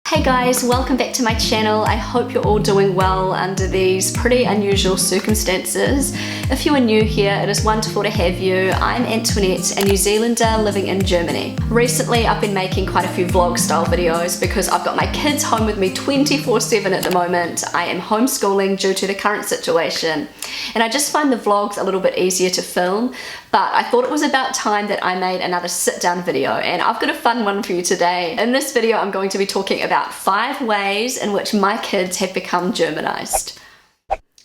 Hey guys, welcome back to my channel. I hope you're all doing well under these pretty unusual circumstances. If you are new here, it is wonderful to have you. I'm Antoinette, a New Zealander living in Germany. Recently, I've been making quite a few vlog style videos because I've got my kids home with me 24/7 at the moment. I am homeschooling due to the current situation, and I just find the vlogs a little bit easier to film, but I thought it was about time that I made another sit down video, and I've got a fun one for you today. In this video, I'm going to be talking about 5 ways in which my kids have become Germanized.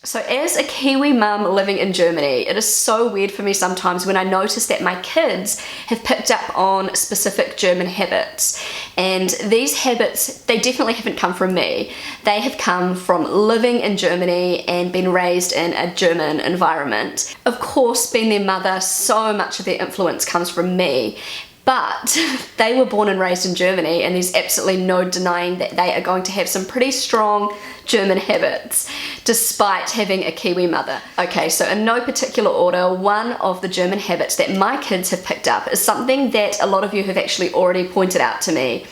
So as a Kiwi mum living in Germany, it is so weird for me sometimes when I notice that my kids have picked up on specific German habits. And these habits, they definitely haven't come from me. They have come from living in Germany and been raised in a German environment. Of course, being their mother, so much of their influence comes from me. But they were born and raised in Germany, and there's absolutely no denying that they are going to have some pretty strong German habits, despite having a Kiwi mother. Okay, so in no particular order, one of the German habits that my kids have picked up is something that a lot of you have actually already pointed out to me.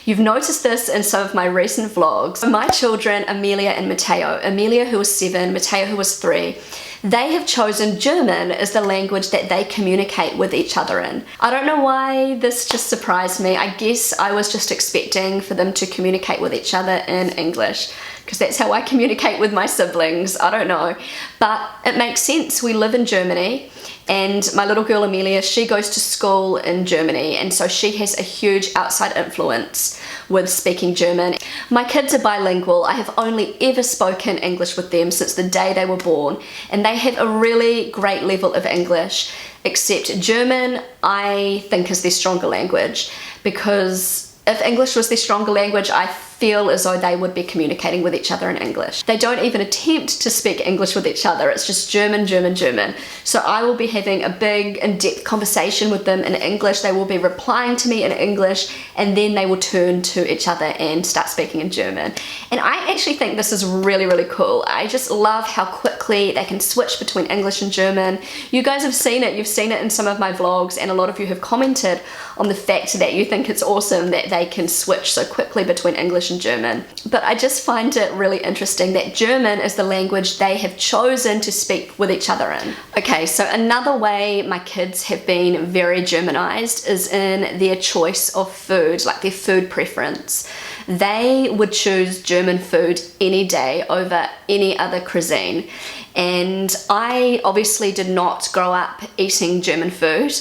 You've noticed this in some of my recent vlogs. My children, Emilia and Matteo, Emilia who was 7, Matteo who was 3, they have chosen German as the language that they communicate with each other in. I don't know why this just surprised me. I guess I was just expecting for them to communicate with each other in English, because that's how I communicate with my siblings. I don't know, but it makes sense. We live in Germany, and my little girl Emilia, she goes to school in Germany, and so she has a huge outside influence with speaking German. My kids are bilingual. I have only ever spoken English with them since the day they were born, and they have a really great level of English, except German I think is their stronger language, because if English was their stronger language, I feel as though they would be communicating with each other in English. They don't even attempt to speak English with each other. It's just German, German, German. So I will be having a big in-depth conversation with them in English. They will be replying to me in English, and then they will turn to each other and start speaking in German. And I actually think this is really, really cool. I just love how quickly they can switch between English and German. You guys have seen it. You've seen it in some of my vlogs, and a lot of you have commented on the fact that you think it's awesome that they can switch so quickly between English and German. But I just find it really interesting that German is the language they have chosen to speak with each other in. Okay, so another way my kids have been very Germanized is in their choice of food, like their food preference. They would choose German food any day over any other cuisine. And I obviously did not grow up eating German food.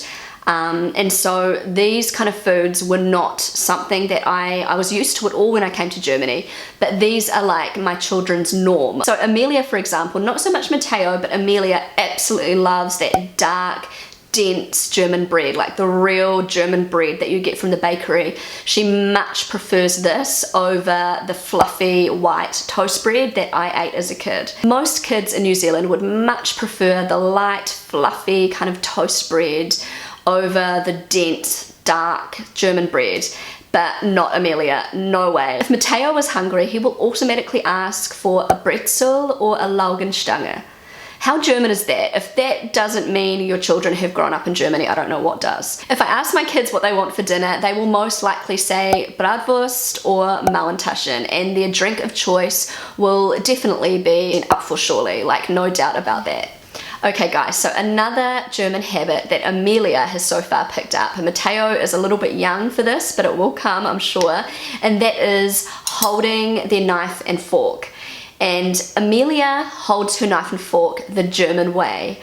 And so these kind of foods were not something that I was used to at all when I came to Germany, but these are like my children's norm. So Emilia, for example, not so much Matteo, but Emilia absolutely loves that dark, dense German bread, like the real German bread that you get from the bakery. She much prefers this over the fluffy white toast bread that I ate as a kid. Most kids in New Zealand would much prefer the light, fluffy kind of toast bread over the dense, dark German bread, but not Emilia, no way. If Matteo is hungry, he will automatically ask for a Brezel or a Laugenstange. How German is that? If that doesn't mean your children have grown up in Germany, I don't know what does. If I ask my kids what they want for dinner, they will most likely say Bratwurst or Mauentaschen, and their drink of choice will definitely be an Apfelschorle, like no doubt about that. Okay guys, so another German habit that Emilia has so far picked up, and Matteo is a little bit young for this, but it will come, I'm sure, and that is holding their knife and fork. And Emilia holds her knife and fork the German way.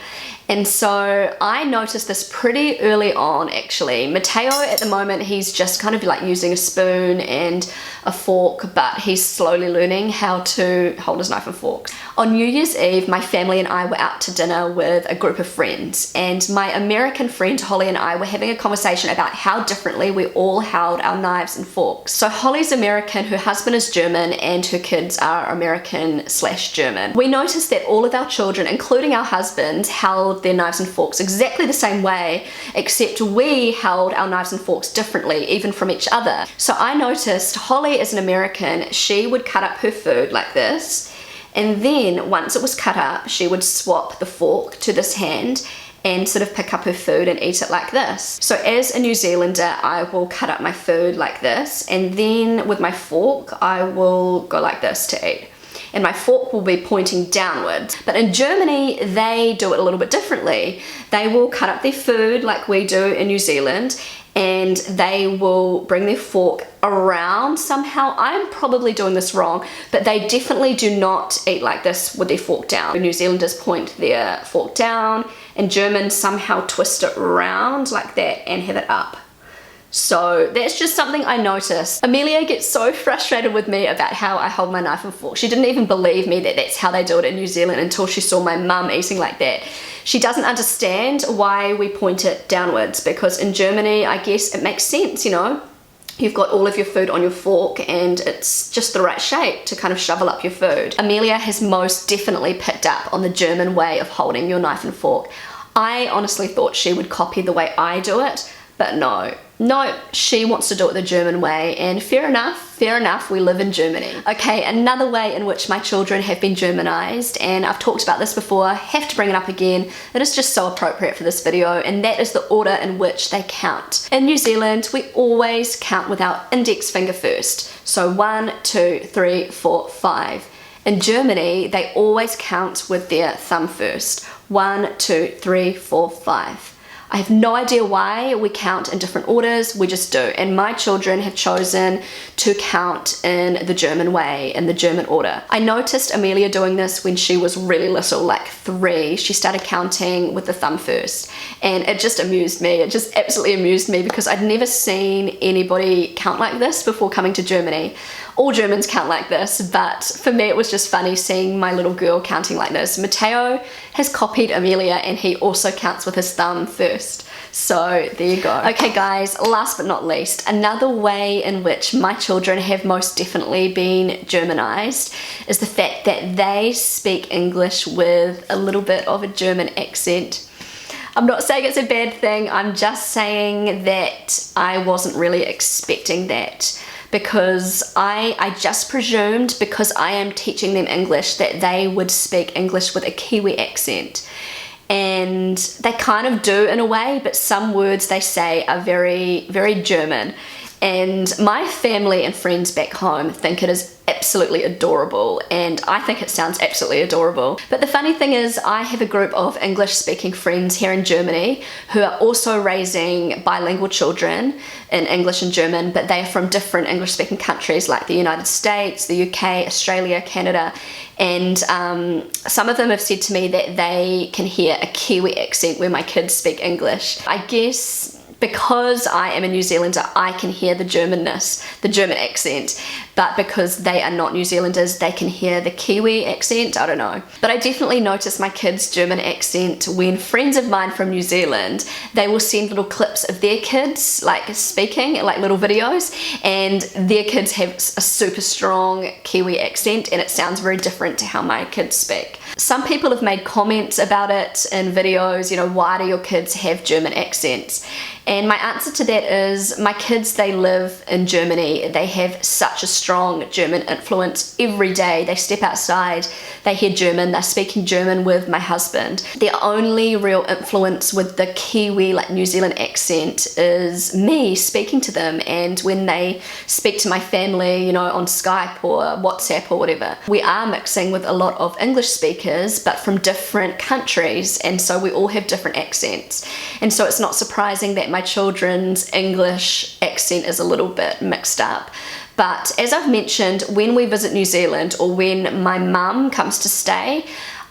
And so I noticed this pretty early on actually. Matteo at the moment, he's just kind of like using a spoon and a fork, but he's slowly learning how to hold his knife and fork. On New Year's Eve, my family and I were out to dinner with a group of friends, and my American friend Holly and I were having a conversation about how differently we all held our knives and forks. So Holly's American, her husband is German, and her kids are American/German. We noticed that all of our children, including our husbands, held their knives and forks exactly the same way, except we held our knives and forks differently, even from each other. So I noticed Holly is an American, she would cut up her food like this, and then once it was cut up, she would swap the fork to this hand, and sort of pick up her food and eat it like this. So as a New Zealander, I will cut up my food like this, and then with my fork, I will go like this to eat. And my fork will be pointing downwards. But in Germany, they do it a little bit differently. They will cut up their food like we do in New Zealand, and they will bring their fork around somehow. I'm probably doing this wrong, but they definitely do not eat like this with their fork down. New Zealanders point their fork down, and Germans somehow twist it around like that and have it up. So that's just something I noticed. Emilia gets so frustrated with me about how I hold my knife and fork. She didn't even believe me that that's how they do it in New Zealand until she saw my mum eating like that. She doesn't understand why we point it downwards, because in Germany, I guess it makes sense, you know. You've got all of your food on your fork and it's just the right shape to kind of shovel up your food. Emilia has most definitely picked up on the German way of holding your knife and fork. I honestly thought she would copy the way I do it, but no, she wants to do it the German way, and fair enough, we live in Germany. Okay, another way in which my children have been Germanized, and I've talked about this before, have to bring it up again, it is just so appropriate for this video, and that is the order in which they count. In New Zealand, we always count with our index finger first, so 1, 2, 3, 4, 5. In Germany, they always count with their thumb first, 1, 2, 3, 4, 5. I have no idea why we count in different orders, we just do. And my children have chosen to count in the German way, in the German order. I noticed Emilia doing this when she was really little, like 3. She started counting with the thumb first. And it just amused me. It just absolutely amused me because I'd never seen anybody count like this before coming to Germany. All Germans count like this, but for me it was just funny seeing my little girl counting like this. Matteo has copied Emilia and he also counts with his thumb first. So there you go. Okay guys, last but not least, another way in which my children have most definitely been Germanized is the fact that they speak English with a little bit of a German accent. I'm not saying it's a bad thing, I'm just saying that I wasn't really expecting that, because I just presumed, because I am teaching them English, that they would speak English with a Kiwi accent. And they kind of do in a way, but some words they say are very, very German. And my family and friends back home think it is absolutely adorable, and I think it sounds absolutely adorable. But the funny thing is, I have a group of English-speaking friends here in Germany who are also raising bilingual children in English and German, but they are from different English-speaking countries like the United States, the UK, Australia, Canada, and some of them have said to me that they can hear a Kiwi accent when my kids speak English. I guess because I am a New Zealander, I can hear the Germanness, the German accent, but because they are not New Zealanders, they can hear the Kiwi accent, I don't know. But I definitely notice my kids' German accent when friends of mine from New Zealand, they will send little clips of their kids, like speaking, like little videos, and their kids have a super strong Kiwi accent, and it sounds very different to how my kids speak. Some people have made comments about it in videos, you know, why do your kids have German accents? And my answer to that is, my kids, they live in Germany. They have such a strong German influence every day. They step outside, they hear German, they're speaking German with my husband. Their only real influence with the Kiwi, like New Zealand accent, is me speaking to them, and when they speak to my family, you know, on Skype or WhatsApp or whatever. We are mixing with a lot of English speakers, but from different countries, and so we all have different accents. And so it's not surprising that my children's English accent is a little bit mixed up. But as I've mentioned, when we visit New Zealand or when my mum comes to stay,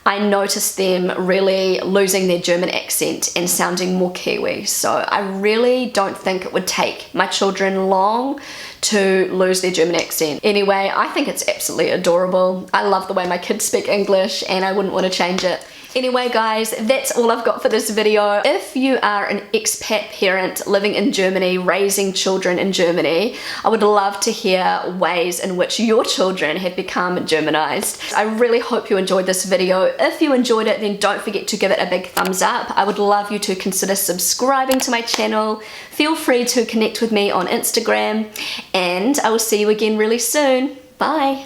I notice them really losing their German accent and sounding more Kiwi. So I really don't think it would take my children long to lose their German accent. Anyway, I think it's absolutely adorable. I love the way my kids speak English and I wouldn't want to change it. Anyway guys, that's all I've got for this video. If you are an expat parent living in Germany, raising children in Germany, I would love to hear ways in which your children have become Germanized. I really hope you enjoyed this video. If you enjoyed it, then don't forget to give it a big thumbs up. I would love you to consider subscribing to my channel. Feel free to connect with me on Instagram, and I will see you again really soon. Bye!